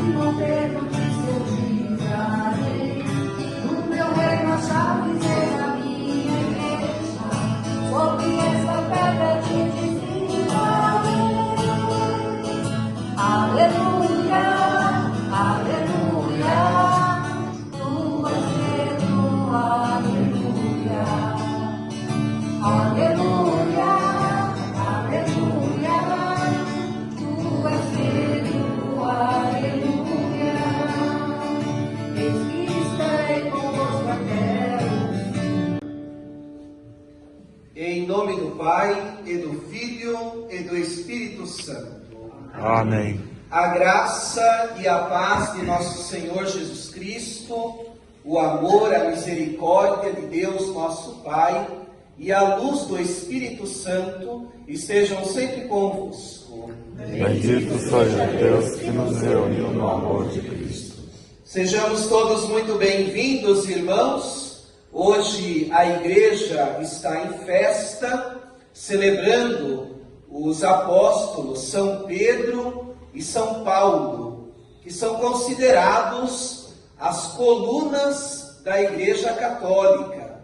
Simão Pedro disse: eu te livrarei. No meu reino as chaves da minha igreja, sobre esta pedra te edificarei. Aleluia, aleluia, tu és Pedro, aleluia. Aleluia, aleluia, tu és Pedro, aleluia. Eis que estarei convosco até o fim. Em nome do Pai, e do Filho, e do Espírito Santo. Amém. A graça e a paz de nosso Senhor Jesus Cristo, o amor, a misericórdia de Deus nosso Pai e a luz do Espírito Santo estejam sempre convosco. Bendito seja Deus que nos reuniu no amor de Cristo. Sejamos todos muito bem-vindos, irmãos. Hoje a igreja está em festa, celebrando os apóstolos São Pedro e São Paulo, que são considerados as colunas da Igreja Católica,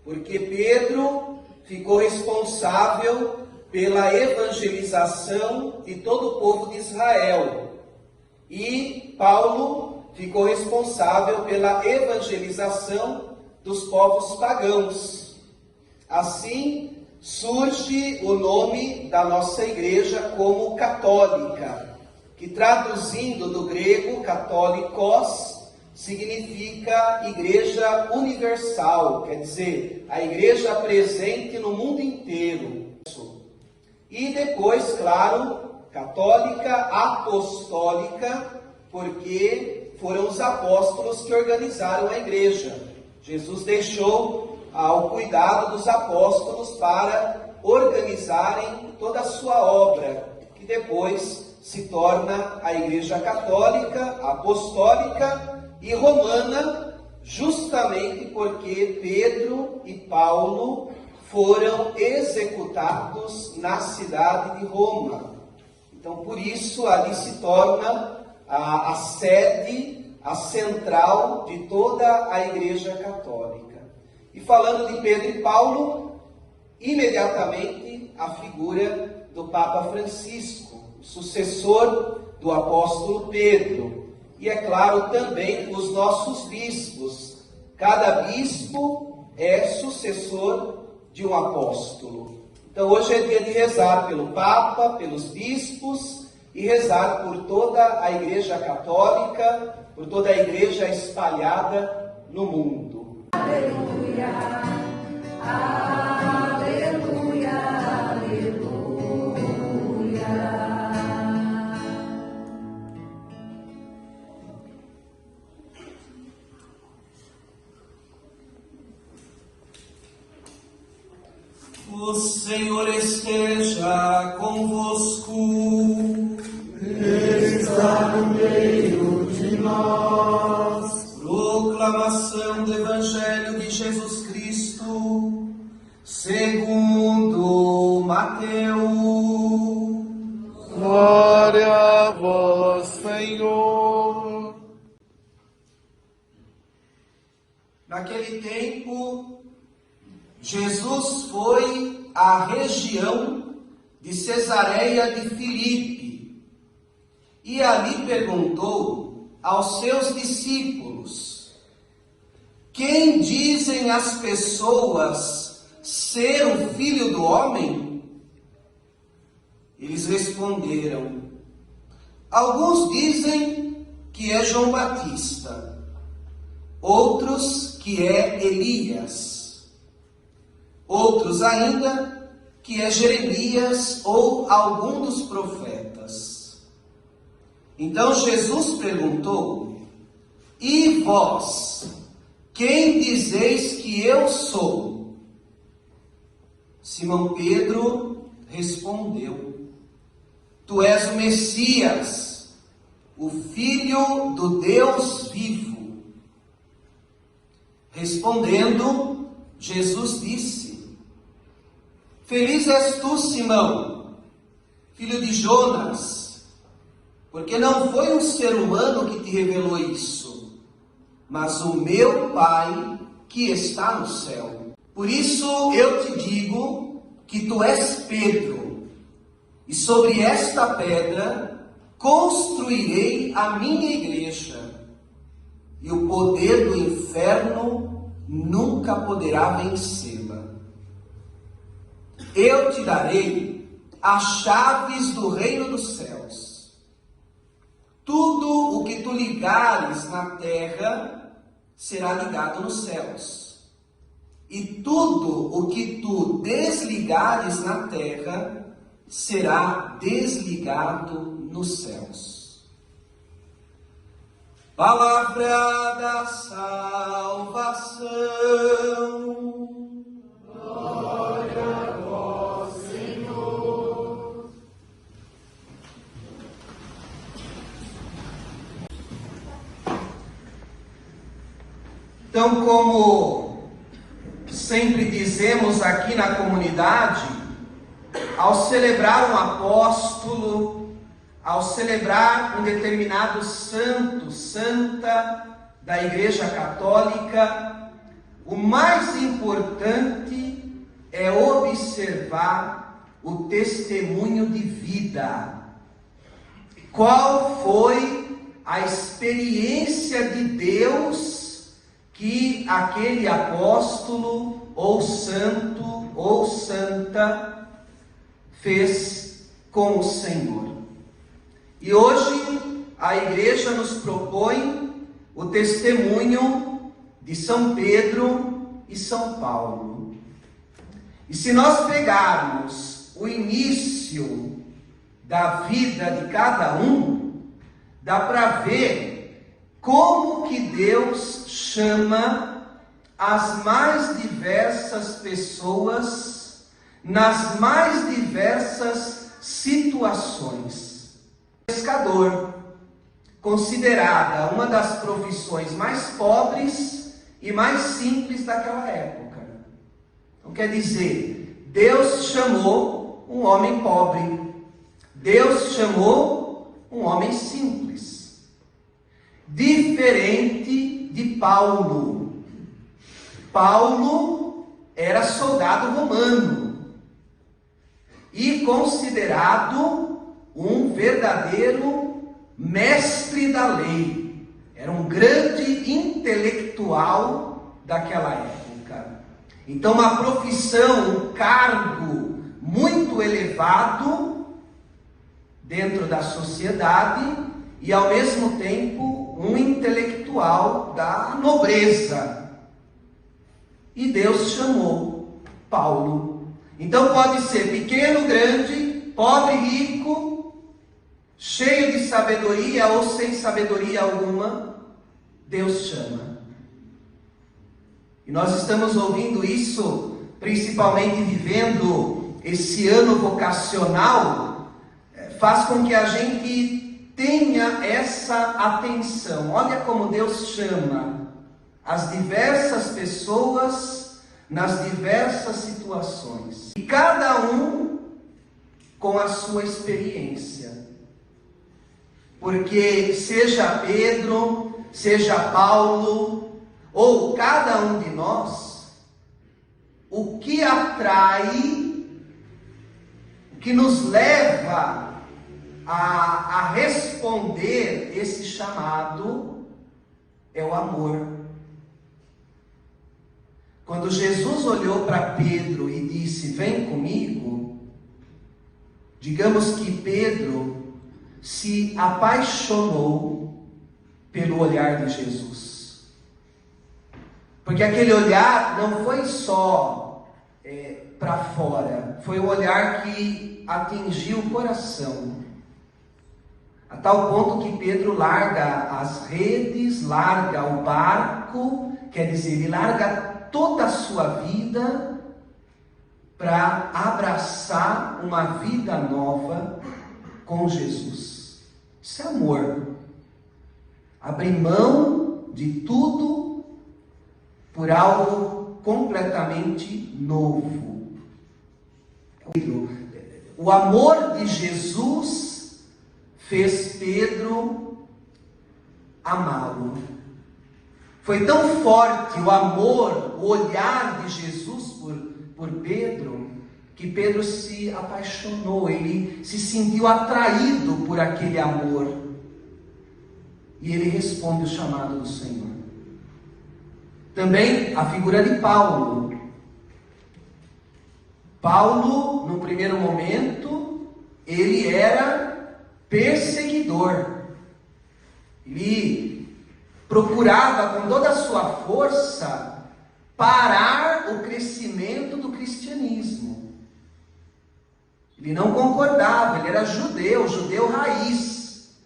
porque Pedro ficou responsável pela evangelização de todo o povo de Israel e Paulo ficou responsável pela evangelização dos povos pagãos. Assim, surge o nome da nossa igreja como católica, que traduzindo do grego católicos significa igreja universal, quer dizer, a igreja presente no mundo inteiro. E depois, claro, católica apostólica, porque foram os apóstolos que organizaram a igreja. Jesus deixou ao cuidado dos apóstolos para organizarem toda a sua obra, que depois se torna a Igreja Católica, Apostólica e Romana, justamente porque Pedro e Paulo foram executados na cidade de Roma. Então, por isso, ali se torna a sede, a central de toda a Igreja Católica. E falando de Pedro e Paulo, imediatamente a figura do Papa Francisco, o sucessor do apóstolo Pedro. E é claro também os nossos bispos. Cada bispo é sucessor de um apóstolo. Então hoje é dia de rezar pelo Papa, pelos bispos e rezar por toda a Igreja Católica, por toda a Igreja espalhada no mundo. Aleluia, aleluia, aleluia. O Senhor esteja convosco. Ele está no meio de nós. Proclamação do Evangelho de Jesus Cristo, segundo Mateus. Glória a vós, Senhor. Naquele tempo, Jesus foi à região de Cesareia de Filipe e ali perguntou aos seus discípulos: quem dizem as pessoas ser o Filho do Homem? Eles responderam: alguns dizem que é João Batista, outros que é Elias, outros ainda que é Jeremias ou algum dos profetas. Então Jesus perguntou: e vós, quem dizeis que eu sou? Simão Pedro respondeu: tu és o Messias, o Filho do Deus vivo. Respondendo, Jesus disse: feliz és tu, Simão, filho de Jonas, Porque não foi um ser humano que te revelou isso, mas o meu Pai que está no céu. Por isso eu te digo que tu és Pedro, e sobre esta pedra construirei a minha igreja, e o poder do inferno nunca poderá vencê-la. Eu te darei as chaves do reino dos céus. Tudo o que tu ligares na terra será ligado nos céus, e tudo o que tu desligares na terra será desligado nos céus. Palavra da salvação. Glória a vós, Senhor. Então, como sempre dizemos aqui na comunidade, ao celebrar um apóstolo, ao celebrar um determinado santo, santa da Igreja Católica, o mais importante é observar o testemunho de vida. Qual foi a experiência de Deus que aquele apóstolo, ou santo, ou santa, fez com o Senhor? E hoje a igreja nos propõe o testemunho de São Pedro e São Paulo. E se nós pegarmos o início da vida de cada um, dá para ver como que Deus chama as mais diversas pessoas nas mais diversas situações. Pescador, considerada uma das profissões mais pobres e mais simples daquela época. Então quer dizer, Deus chamou um homem pobre, Deus chamou um homem simples, diferente de Paulo. Paulo era soldado romano e considerado um verdadeiro mestre da lei. Era um grande intelectual daquela época. Então, uma profissão, um cargo muito elevado dentro da sociedade e, ao mesmo tempo, um intelectual da nobreza. E Deus chamou Paulo. Então, pode ser pequeno, grande, pobre, rico, cheio de sabedoria ou sem sabedoria alguma, Deus chama. E nós estamos ouvindo isso, principalmente vivendo esse ano vocacional, faz com que a gente tenha essa atenção. Olha como Deus chama as diversas pessoas nas diversas situações. E cada um com a sua experiência. Porque seja Pedro, seja Paulo, ou cada um de nós, o que atrai, o que nos leva a responder esse chamado é o amor. Quando Jesus olhou para Pedro e disse, vem comigo, digamos que Pedro se apaixonou pelo olhar de Jesus. Porque aquele olhar não foi só para fora, foi um olhar que atingiu o coração. A tal ponto que Pedro larga as redes, larga o barco, quer dizer, ele larga toda a sua vida para abraçar uma vida nova com Jesus. Isso é amor. Abrir mão de tudo por algo completamente novo. O amor de Jesus fez Pedro amá-lo. Foi tão forte o amor, o olhar de Jesus por Pedro, que Pedro se apaixonou, ele se sentiu atraído por aquele amor. E ele responde o chamado do Senhor. Também a figura de Paulo. Paulo, no primeiro momento, ele era perseguidor. Ele procurava com toda a sua força parar o crescimento do cristianismo. Ele não concordava, ele era judeu raiz.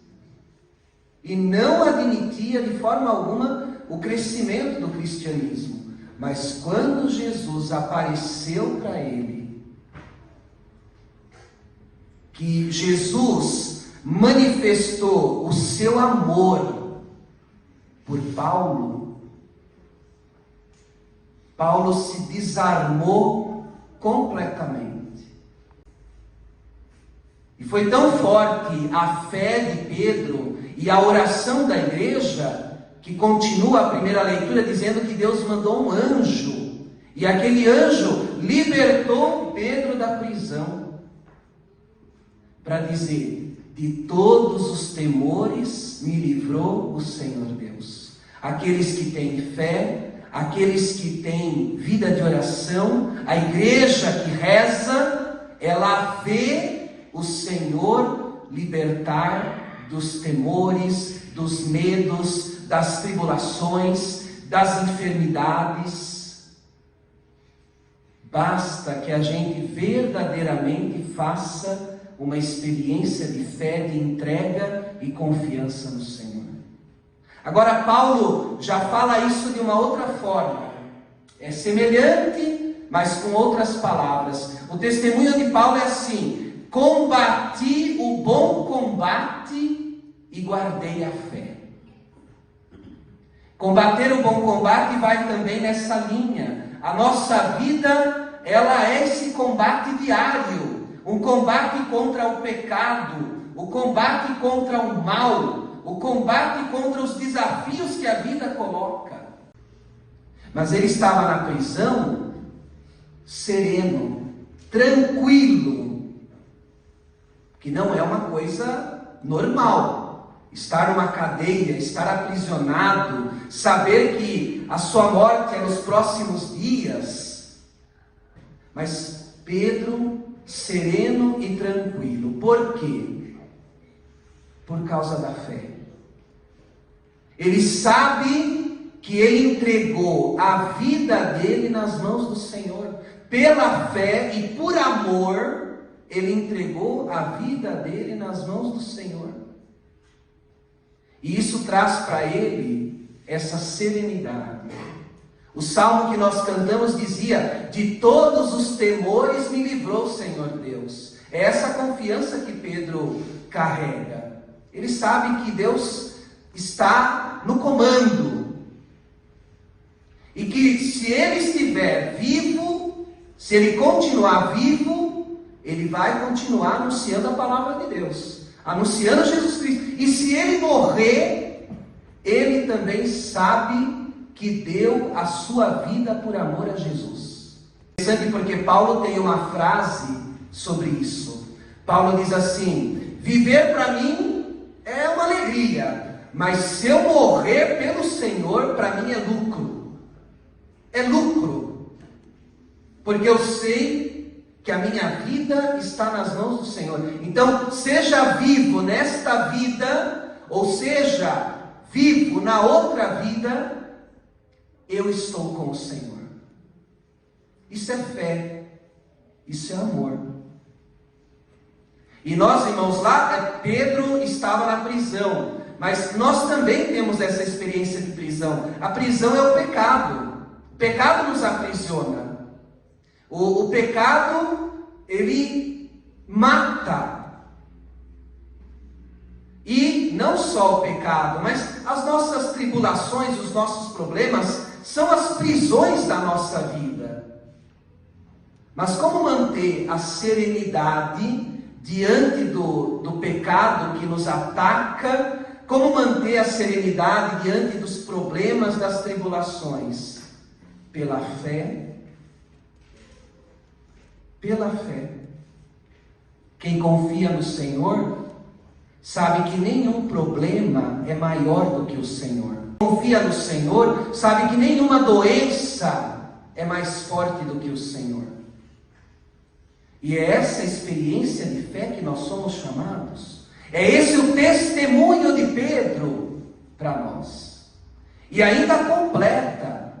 E não admitia de forma alguma o crescimento do cristianismo. Mas quando Jesus apareceu para ele, que Jesus manifestou o seu amor por Paulo, Paulo se desarmou completamente. E foi tão forte a fé de Pedro e a oração da igreja, que continua a primeira leitura dizendo que Deus mandou um anjo, e aquele anjo libertou Pedro da prisão, para dizer: de todos os temores me livrou o Senhor Deus. Aqueles que têm fé, aqueles que têm vida de oração, a igreja que reza, ela vê o Senhor libertar dos temores, dos medos, das tribulações, das enfermidades. Basta que a gente verdadeiramente faça uma experiência de fé, de entrega e confiança no Senhor. Agora Paulo já fala isso de uma outra forma. É semelhante, mas com outras palavras. O testemunho de Paulo é assim: combati o bom combate e guardei a fé. Combater o bom combate vai também nessa linha. A nossa vida, ela é esse combate diário. Um combate contra o pecado, o combate contra o mal, o combate contra os desafios que a vida coloca. Mas ele estava na prisão, sereno, tranquilo, que não é uma coisa normal. Estar numa cadeia, estar aprisionado, saber que a sua morte é nos próximos dias. Mas Pedro, sereno e tranquilo. Por quê? Por causa da fé. Ele sabe que ele entregou a vida dele nas mãos do Senhor. Pela fé e por amor, ele entregou a vida dele nas mãos do Senhor. E isso traz para ele essa serenidade. O salmo que nós cantamos dizia: de todos os temores me livrou o Senhor Deus. É essa confiança que Pedro carrega. Ele sabe que Deus está no comando. E que se ele estiver vivo, se ele continuar vivo, ele vai continuar anunciando a palavra de Deus, anunciando Jesus Cristo. E se ele morrer, ele também sabe que deu a sua vida por amor a Jesus. Interessante, porque Paulo tem uma frase sobre isso. Paulo diz assim: viver para mim é uma alegria, mas se eu morrer pelo Senhor, para mim é lucro. É lucro, porque eu sei que a minha vida está nas mãos do Senhor. Então, seja vivo nesta vida, ou seja vivo na outra vida, eu estou com o Senhor. Isso é fé, isso é amor. E nós, irmãos, lá Pedro estava na prisão, mas nós também temos essa experiência de prisão. A prisão é o pecado. O pecado nos aprisiona. O pecado, ele mata. E não só o pecado, mas as nossas tribulações, os nossos problemas são as prisões da nossa vida. Mas como manter a serenidade diante do pecado que nos ataca, como manter a serenidade diante dos problemas, das tribulações? Pela fé. Pela fé. Quem confia no Senhor sabe que nenhum problema é maior do que o Senhor. Confia no Senhor sabe que nenhuma doença é mais forte do que o Senhor. E é essa experiência de fé que nós somos chamados. É esse o testemunho de Pedro para nós. E ainda completa.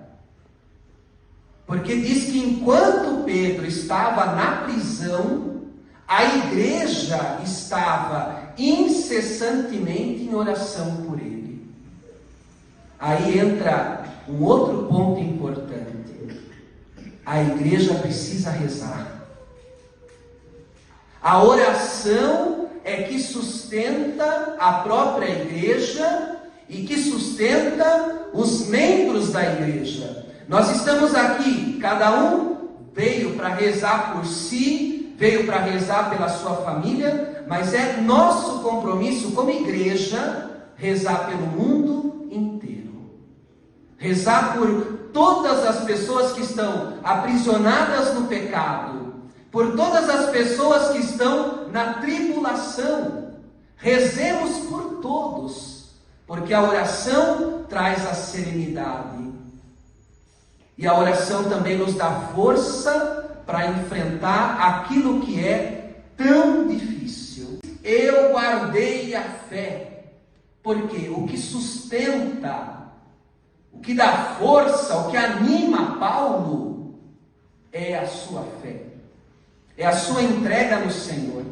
Porque diz que enquanto Pedro estava na prisão, a igreja estava incessantemente em oração por ele. Aí entra um outro ponto importante. A igreja precisa rezar. A oração é que sustenta a própria igreja e que sustenta os membros da igreja. Nós estamos aqui, cada um veio para rezar por si, veio para rezar pela sua família, mas é nosso compromisso como igreja rezar pelo mundo inteiro. Rezar por todas as pessoas que estão aprisionadas no pecado, por todas as pessoas que estão na tribulação. Rezemos por todos, porque a oração traz a serenidade. E a oração também nos dá força para enfrentar aquilo que é tão difícil. Eu guardei a fé, porque o que sustenta, o que dá força, o que anima Paulo é a sua fé. É a sua entrega no Senhor.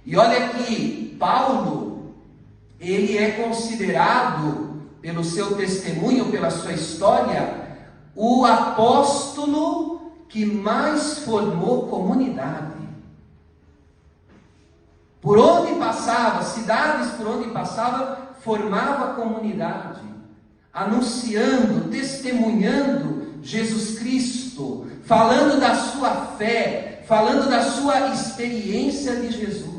E olha que Paulo, ele é considerado, pelo seu testemunho, pela sua história, o apóstolo que mais formou comunidade. Por onde passava, cidades por onde passava, formava comunidade, anunciando, testemunhando Jesus Cristo, falando da sua fé, falando da sua experiência de Jesus.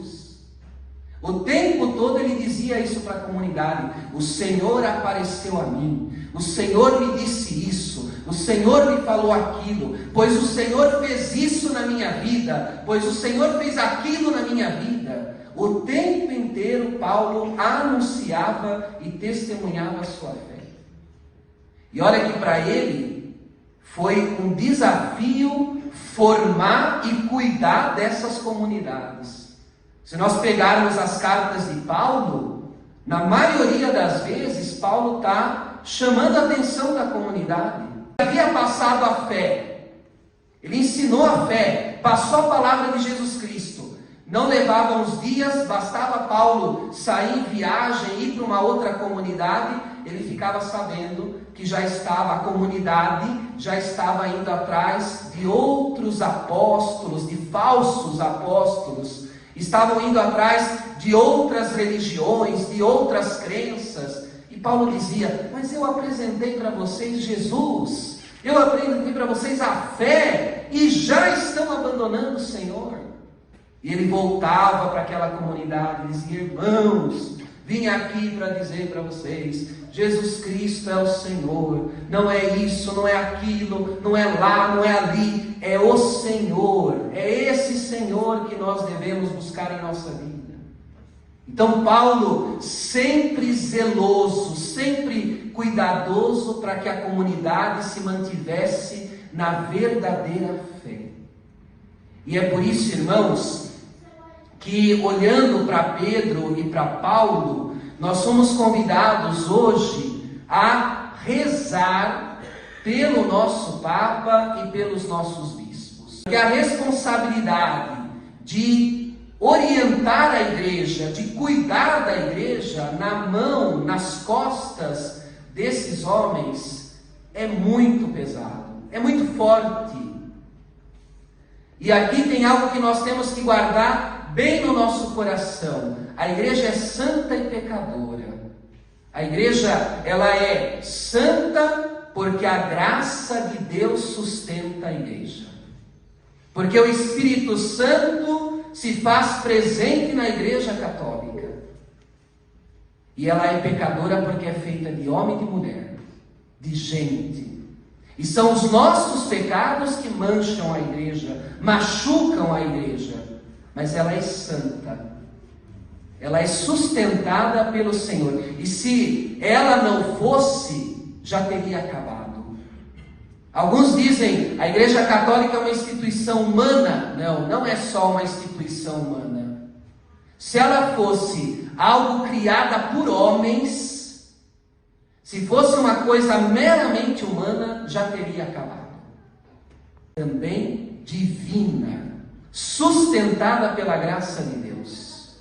O tempo todo ele dizia isso para a comunidade: o Senhor apareceu a mim, o Senhor me disse isso, o Senhor me falou aquilo, pois o Senhor fez isso na minha vida, pois o Senhor fez aquilo na minha vida. O tempo inteiro Paulo anunciava e testemunhava a sua fé. E olha que para ele foi um desafio formar e cuidar dessas comunidades. Se nós pegarmos as cartas de Paulo, na maioria das vezes, Paulo está chamando a atenção da comunidade. Ele havia passado a fé, ele ensinou a fé, passou a palavra de Jesus Cristo. Não levava uns dias, bastava Paulo sair em viagem, ir para uma outra comunidade, ele ficava sabendo que já estava, a comunidade já estava indo atrás de outros apóstolos, de falsos apóstolos, estavam indo atrás de outras religiões, de outras crenças. E Paulo dizia: mas eu apresentei para vocês Jesus, eu apresentei para vocês a fé, e já estão abandonando o Senhor. E ele voltava para aquela comunidade e dizia: irmãos, vim aqui para dizer para vocês, Jesus Cristo é o Senhor, não é isso, não é aquilo, não é lá, não é ali, é o Senhor, é esse Senhor que nós devemos buscar em nossa vida. Então Paulo, sempre zeloso, sempre cuidadoso para que a comunidade se mantivesse na verdadeira fé. E é por isso, irmãos, que olhando para Pedro e para Paulo, nós somos convidados hoje a rezar pelo nosso Papa e pelos nossos bispos. Porque a responsabilidade de orientar a igreja, de cuidar da igreja, na mão, nas costas desses homens, é muito pesado, é muito forte. E aqui tem algo que nós temos que guardar bem no nosso coração. A igreja é santa e pecadora. A igreja, ela é santa porque a graça de Deus sustenta a igreja. Porque o Espírito Santo se faz presente na Igreja Católica. E ela é pecadora porque é feita de homem e de mulher, de gente. E são os nossos pecados que mancham a Igreja, machucam a Igreja. Mas ela é santa. Ela é sustentada pelo Senhor. E se ela não fosse, já teria acabado. Alguns dizem, a Igreja Católica é uma instituição humana. Não, não é só uma instituição humana. Se ela fosse algo criada por homens, se fosse uma coisa meramente humana, já teria acabado. Também divina, sustentada pela graça de Deus.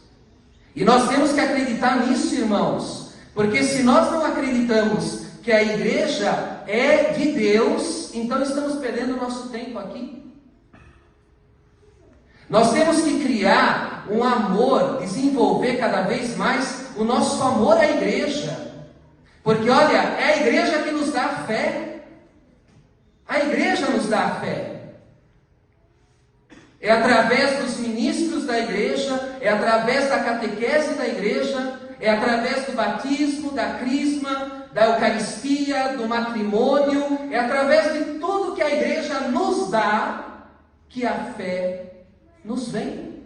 E nós temos que acreditar nisso, irmãos, porque se nós não acreditamos que a igreja é de Deus, então estamos perdendo o nosso tempo aqui. Nós temos que criar um amor, desenvolver cada vez mais o nosso amor à igreja. Porque olha, é a igreja que nos dá a fé. A igreja nos dá a fé. É através dos ministros da igreja, é através da catequese da igreja, é através do batismo, da crisma, da Eucaristia, do matrimônio, é através de tudo que a igreja nos dá que a fé nos vem.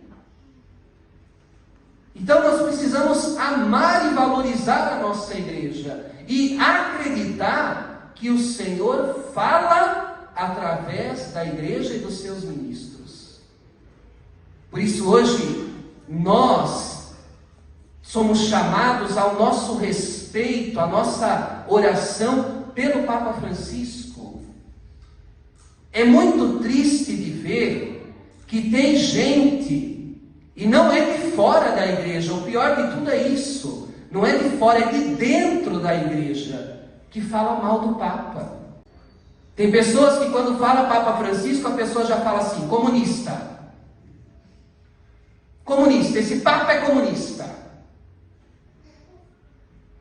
Então nós precisamos amar e valorizar a nossa igreja e acreditar que o Senhor fala através da igreja e dos seus ministros. Por isso hoje nós somos chamados ao nosso respeito, à nossa oração pelo Papa Francisco. É muito triste de ver que tem gente, e não é de fora da igreja, o pior de tudo é isso, não é de fora, é de dentro da igreja, que fala mal do Papa. Tem pessoas que quando fala Papa Francisco, a pessoa já fala assim, comunista. Comunista, esse Papa é comunista.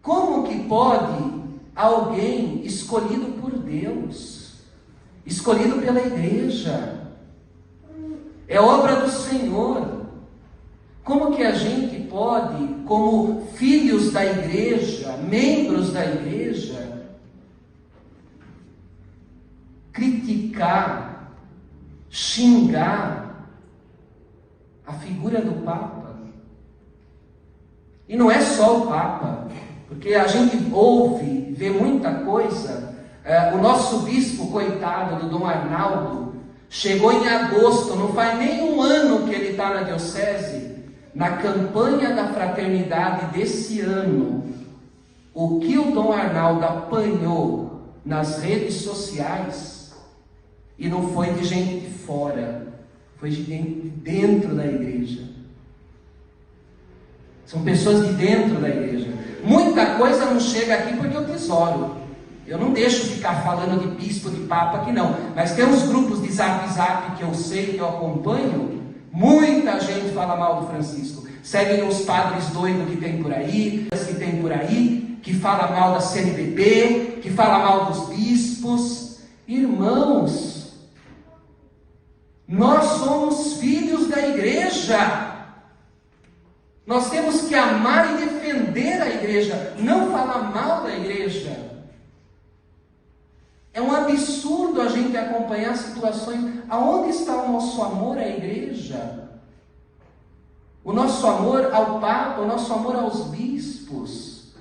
Como que pode alguém escolhido por Deus, escolhido pela igreja, é obra do Senhor, como que a gente pode, como filhos da igreja, membros da igreja, criticar, xingar a figura do Papa? E não é só o Papa, porque a gente ouve, vê muita coisa. O nosso bispo, coitado, do Dom Arnaldo, chegou em agosto, não faz nem um ano que ele está na diocese, na campanha da fraternidade desse ano. O que o Dom Arnaldo apanhou nas redes sociais, e não foi de gente de fora, foi de dentro da igreja. São pessoas de dentro da igreja. Muita coisa não chega aqui porque eu tesouro. Eu não deixo ficar falando de bispo, de papa aqui não. Mas tem uns grupos de zap que eu sei, que eu acompanho. Muita gente fala mal do Francisco. Seguem os padres doidos que tem por aí, que fala mal da CNBB, que fala mal dos bispos. Irmãos, nós somos filhos da igreja. Nós temos que amar e defender a igreja, não falar mal da igreja. É um absurdo a gente acompanhar situações. Aonde está o nosso amor à igreja? O nosso amor ao Papa, o nosso amor aos bispos.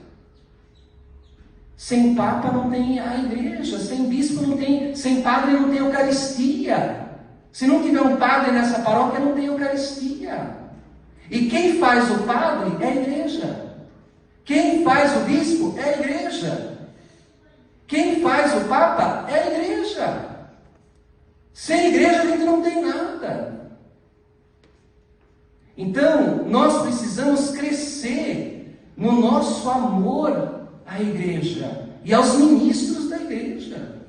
Sem Papa não tem a igreja, sem bispo não tem, sem padre não tem Eucaristia. Se não tiver um padre nessa paróquia, não tem Eucaristia. E quem faz o padre é a igreja. Quem faz o bispo é a igreja. Quem faz o Papa é a igreja. Sem igreja a gente não tem nada. Então, nós precisamos crescer no nosso amor à igreja e aos ministros da igreja.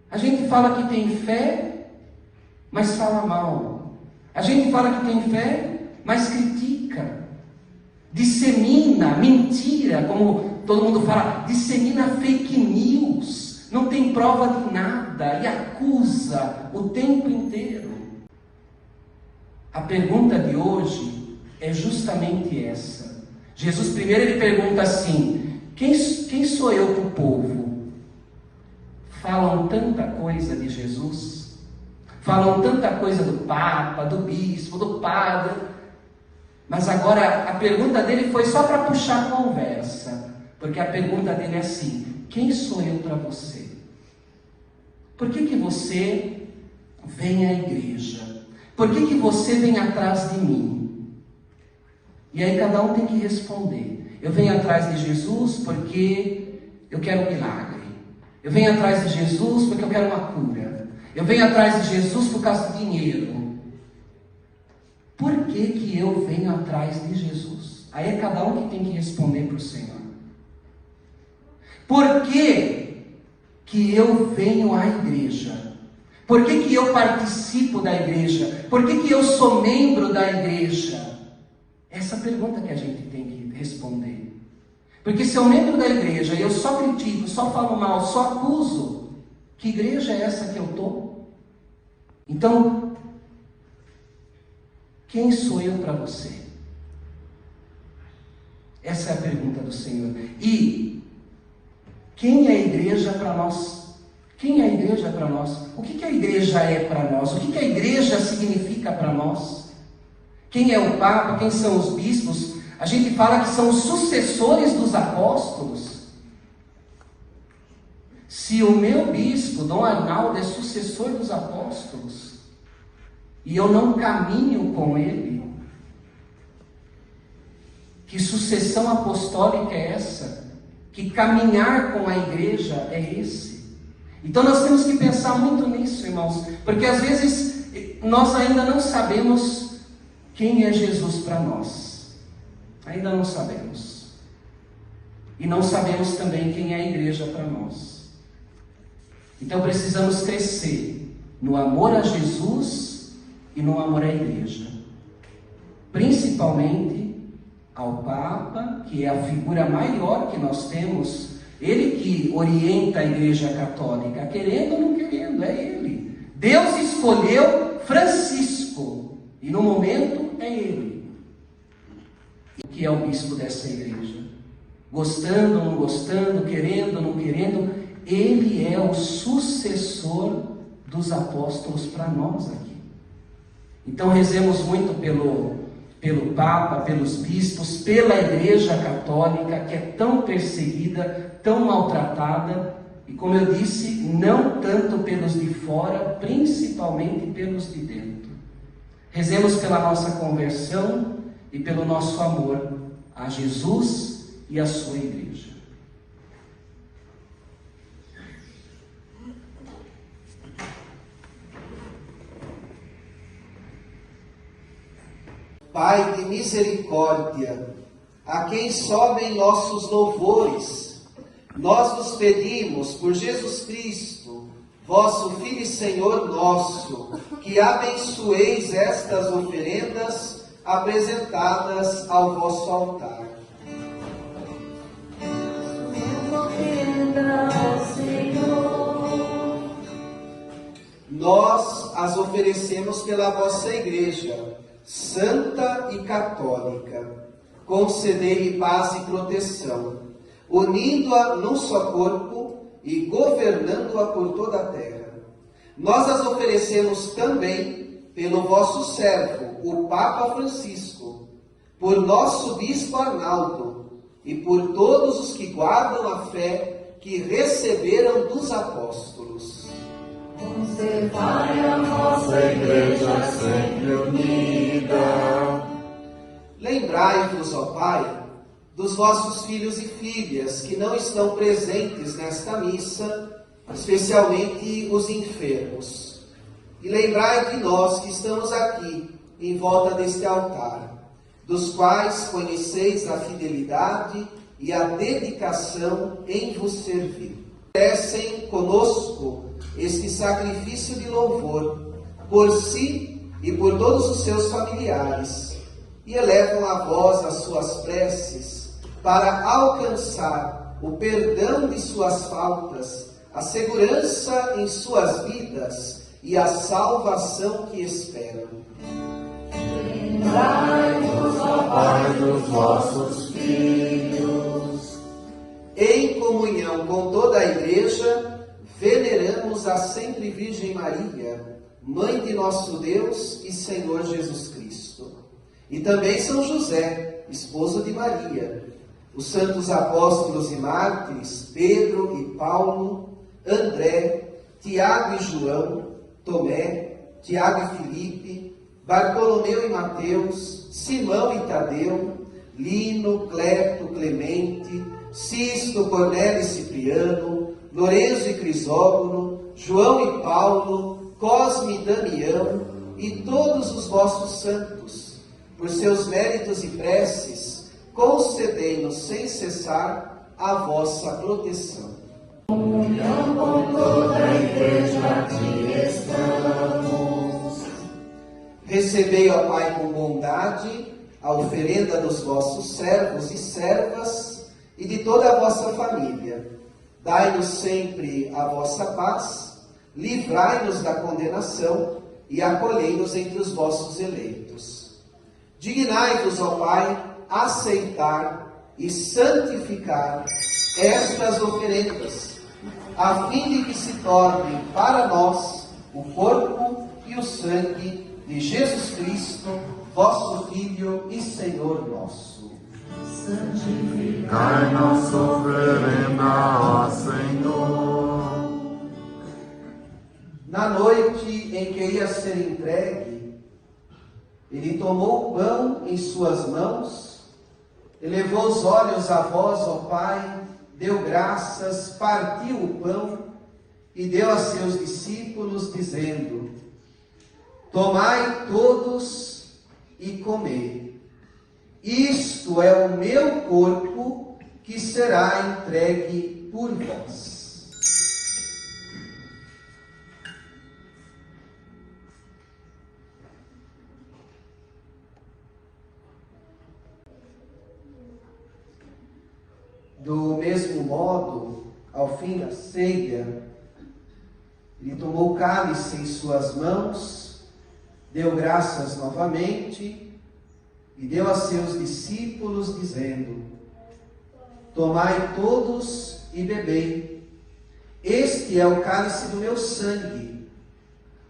A gente fala que tem fé, mas fala mal. A gente fala que tem fé, mas critica. Dissemina mentira, como todo mundo fala, dissemina fake news, não tem prova de nada e acusa o tempo inteiro. A pergunta de hoje é justamente essa. Jesus primeiro ele pergunta assim: quem sou eu para o povo? Falam tanta coisa de Jesus, falam tanta coisa do Papa, do Bispo, do Padre, mas agora a pergunta dele foi só para puxar a conversa, porque a pergunta dele é assim: quem sou eu para você? Por que você vem à igreja? Por que você vem atrás de mim? E aí cada um tem que responder. Eu venho atrás de Jesus porque eu quero um milagre. Eu venho atrás de Jesus porque eu quero uma cura. Eu venho atrás de Jesus por causa do dinheiro. Por que eu venho atrás de Jesus? Aí é cada um que tem que responder para o Senhor. Por que eu venho à igreja? Por que eu participo da igreja? Por que eu sou membro da igreja? Essa é a pergunta que a gente tem que responder. Porque se eu membro da igreja e eu só critico, só falo mal, só acuso, que igreja é essa que eu estou? Então, quem sou eu para você? Essa é a pergunta do Senhor. E quem é a igreja para nós? Quem é a igreja para nós? O que a igreja é para nós? O que a igreja significa para nós? Quem é o Papa? Quem são os bispos? A gente fala que são os sucessores dos apóstolos. Se o meu bispo, Dom Arnaldo, é sucessor dos apóstolos, e eu não caminho com ele, que sucessão apostólica é essa? Que caminhar com a igreja é esse? Então nós temos que pensar muito nisso, irmãos, porque às vezes nós ainda não sabemos quem é Jesus para nós. Ainda não sabemos. E não sabemos também quem é a igreja para nós. Então precisamos crescer no amor a Jesus e no amor à igreja. Principalmente ao Papa, que é a figura maior que nós temos. Ele que orienta a Igreja Católica, querendo ou não querendo, é ele. Deus escolheu Francisco, e no momento é ele, que é o bispo dessa igreja. Gostando ou não gostando, querendo ou não querendo, ele é o sucessor dos apóstolos para nós aqui. Então rezemos muito pelo Papa, pelos bispos, pela Igreja Católica, que é tão perseguida, tão maltratada, e como eu disse, não tanto pelos de fora, principalmente pelos de dentro. Rezemos pela nossa conversão e pelo nosso amor a Jesus e a sua igreja. Pai de misericórdia, a quem sobem nossos louvores, nós vos pedimos por Jesus Cristo, vosso Filho e Senhor nosso, que abençoeis estas oferendas apresentadas ao vosso altar. Nós as oferecemos pela vossa Igreja, santa e católica. Concedei paz e proteção, unindo-a num só corpo e governando-a por toda a terra. Nós as oferecemos também pelo vosso servo, o Papa Francisco, por nosso Bispo Arnaldo e por todos os que guardam a fé que receberam dos apóstolos. Conservai a vossa igreja sempre unida. Lembrai-vos, ó Pai, dos vossos filhos e filhas que não estão presentes nesta missa, especialmente os enfermos. E lembrai de nós que estamos aqui, em volta deste altar, dos quais conheceis a fidelidade e a dedicação em vos servir. Oferecem conosco este sacrifício de louvor, por si e por todos os seus familiares, e elevam a vós as suas preces para alcançar o perdão de suas faltas, a segurança em suas vidas e a salvação que esperam. livrai-nos, ó Pai dos vossos filhos. Em comunhão com toda a Igreja, veneramos a sempre Virgem Maria, Mãe de nosso Deus e Senhor Jesus Cristo. E também São José, esposo de Maria, os santos apóstolos e mártires, Pedro e Paulo, André, Tiago e João, Tomé, Tiago e Filipe, Bartolomeu e Mateus, Simão e Tadeu, Lino, Cleto, Clemente, Sisto, Cornélio e Cipriano, Lourenço e Crisógono, João e Paulo, Cosme e Damião, e todos os vossos santos, por seus méritos e preces, concedei-nos sem cessar a vossa proteção. comunhão com toda a Igreja aqui estamos. Recebei, ó Pai, com bondade a oferenda dos vossos servos e servas e de toda a vossa família. Dai-nos sempre a vossa paz, livrai-nos da condenação e acolhei-nos entre os vossos eleitos. Dignai-vos, ó Pai, aceitar e santificar estas oferendas, a fim de que se tornem para nós o corpo e o sangue de Jesus Cristo, vosso Filho e Senhor nosso. Dai nossa oferenda, ó Senhor. Na noite em que ia ser entregue, ele tomou o pão em suas mãos, elevou os olhos a vós, ó Pai, deu graças, partiu o pão e deu a seus discípulos, dizendo: tomai todos e comei. Isto é o meu corpo que será entregue por vós. Do mesmo modo, ao fim da ceia, ele tomou o cálice em suas mãos, deu graças novamente e deu a seus discípulos, dizendo: tomai todos e bebei. Este é o cálice do meu sangue,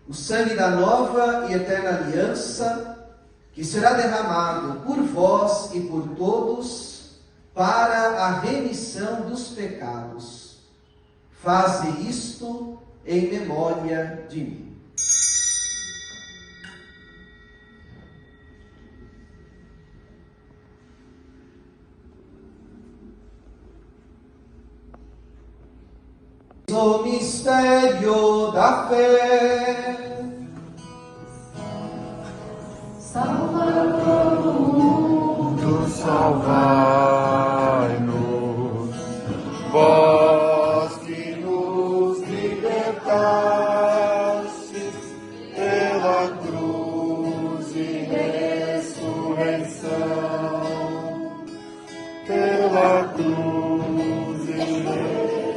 o sangue da nova e eterna aliança, que será derramado por vós e por todos para a remissão dos pecados. Faze isto em memória de mim. O mistério da fé. Salvador do mundo, Salvai-nos, vós que nos libertastes pela cruz e ressurreição, pela cruz e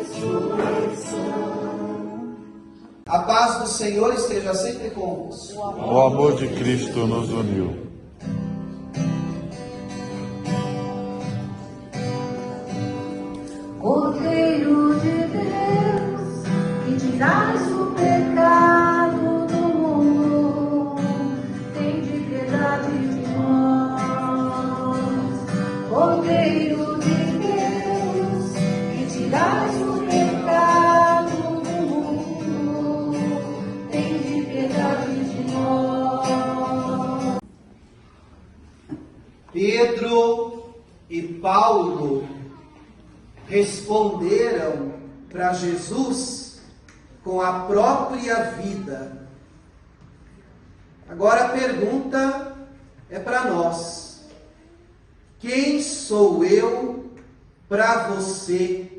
ressurreição. A paz do Senhor esteja sempre convosco. O amor de Cristo nos uniu. Cordeiro de Deus, que tirais o pecado do mundo, tende piedade de nós. Cordeiro de Deus, que tirais o pecado do mundo, tende piedade de nós. Pedro e Paulo responderam para Jesus com a própria vida. Agora a pergunta é para nós: quem sou eu para você?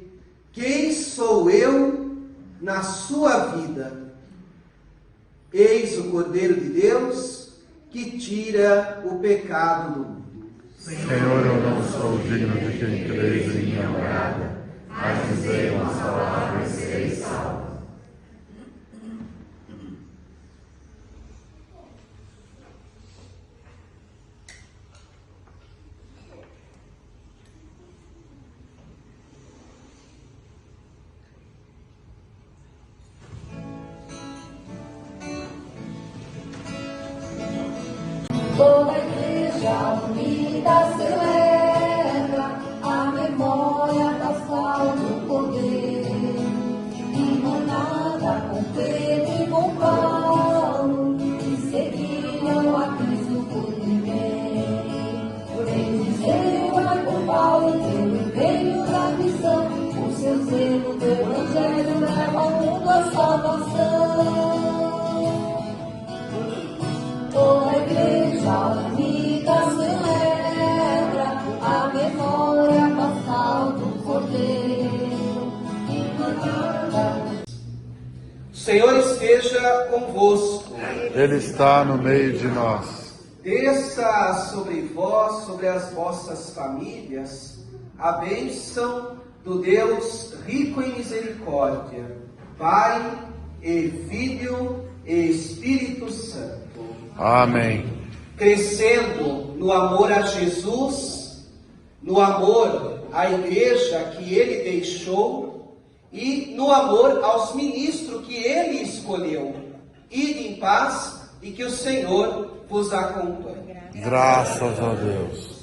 Quem sou eu na sua vida? Eis o Cordeiro de Deus que tira o pecado do mundo. Senhor, eu não sou digno de quem crês em minha morada, mas dizei uma palavra e serei salvo. Toda a igreja unida celebra a memória pascal do Cordeiro, emanada com Pedro e com Paulo, que seguiam a Cristo por ninguém. Eles veio com Paulo pelo empenho da missão, o seu zelo do Evangelho leva ao mundo a salvação. Toda a igreja unida celebra a memória pascal do Cordeiro, emanada. O Senhor esteja convosco. Ele está no meio de nós. Desça sobre vós, sobre as vossas famílias, a bênção do Deus rico em misericórdia, Pai e Filho e Espírito Santo. Amém. Crescendo no amor a Jesus, no amor à igreja que ele deixou e no amor aos ministros que ele escolheu. Ide em paz e que o Senhor vos acompanhe. Graças a Deus.